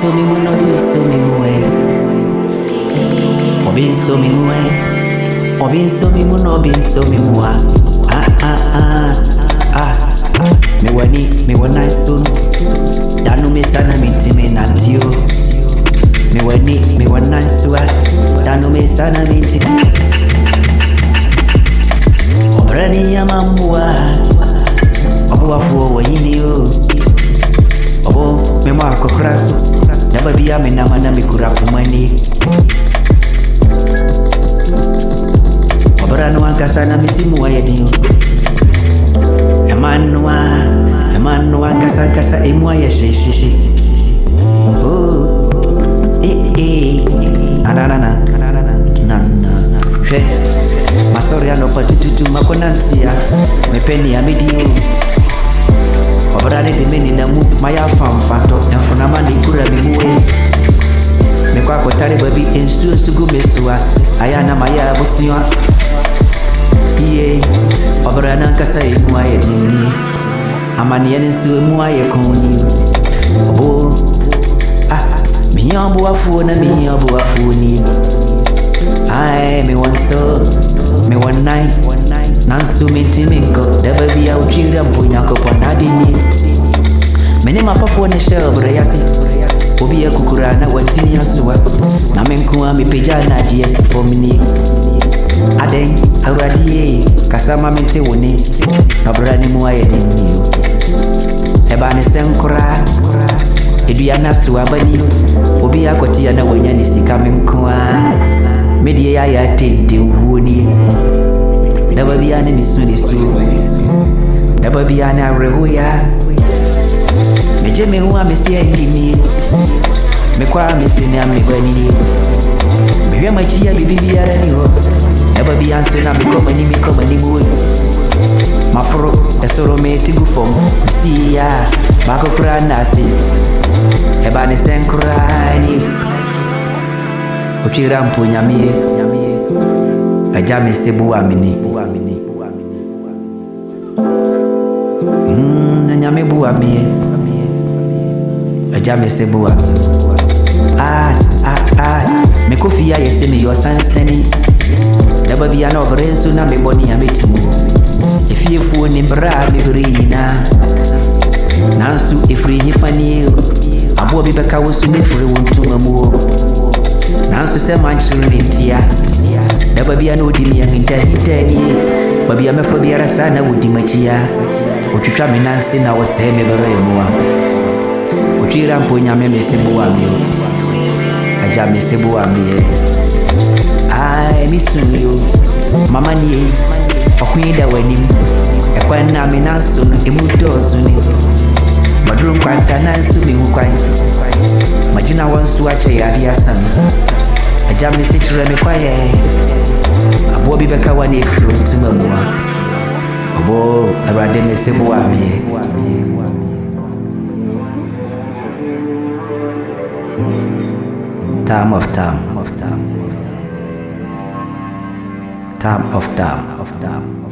so me mu, no be so me mu Obi so me mu Obi so me mu, no be so me mu Me wani soon. Danu me sana minti me nantio. Me wani suwa. Danu me sana minti. Obrani ya mamua. Obo wafu wahini yo. Obo me mwako krasu. Nababia me namana me kurapu mani. Obrani wanka sana misimu wa yediyo. Emanua kasa emwa ya shishi. Oh, anana. She, mastori ano patitutu makonantia. Mepeni ya midio. Obrani demeni na mu maya fanto. Enfuna mani kura mimuwe. Mekwa kotari babi ensu sugu mesua. Ayana maya busiwa. Obrana kasa emwa ya dini. Amani ya nsu emwa ya koni. Obo minyambu wafuna minyambu wafuni. Me want so me one night. Nansu minti minko deba biya uchira mpunya ko panadini. Mene mapafu ne shelbre yasi. Obi ya kukurana watini yasuwa. Na menkuwa mipejana GS for mini. Aden awradie kasama mente woni abrani mu ayedini eba ne senkora eduana so abani obi akoti na wonya ni sika menkoa medie ya tente woni na babia ne misuni stu na babia na rehoya meje me hu amesi engini mekwa amesi ne amebani mewe machi ya bibi ya rani ho Eba bi anse na mi koma ni boy. Mafro esoro me tigu fom. Siya bako kura nasi. Eba ne senkura ni. Uchira mpunya mie. Aja me sebu amini. Nyame bu amie. Aja me sebu amini. Me kofia yeste me yo sanseni. Daba biya na obrensu na me boni ya metimu. Efiefu ni mbra me brina. Nansu efri ni fani. Abo bi beka wosu me fure wontuma mu. Nansu se manchiru ni tia. Daba biya no di mi ya hintani. Babi ya mefo biara sana wodi machia. Otwitwa me nansi na wo se me bere muwa. Otwira mponya me mesebu wa mi. Aja mesebu wa mi. Miss you, Mama ni Okwida wenim. Ekwana me naso emudo suni. Madrum kwanta nansu mi hukwan. Majina wansu ache ya diasan. Aja me sitre me kwaye. Abo bi beka wani efro tumamwa. Obo arade me sebu wa me. Time of time. Time of time.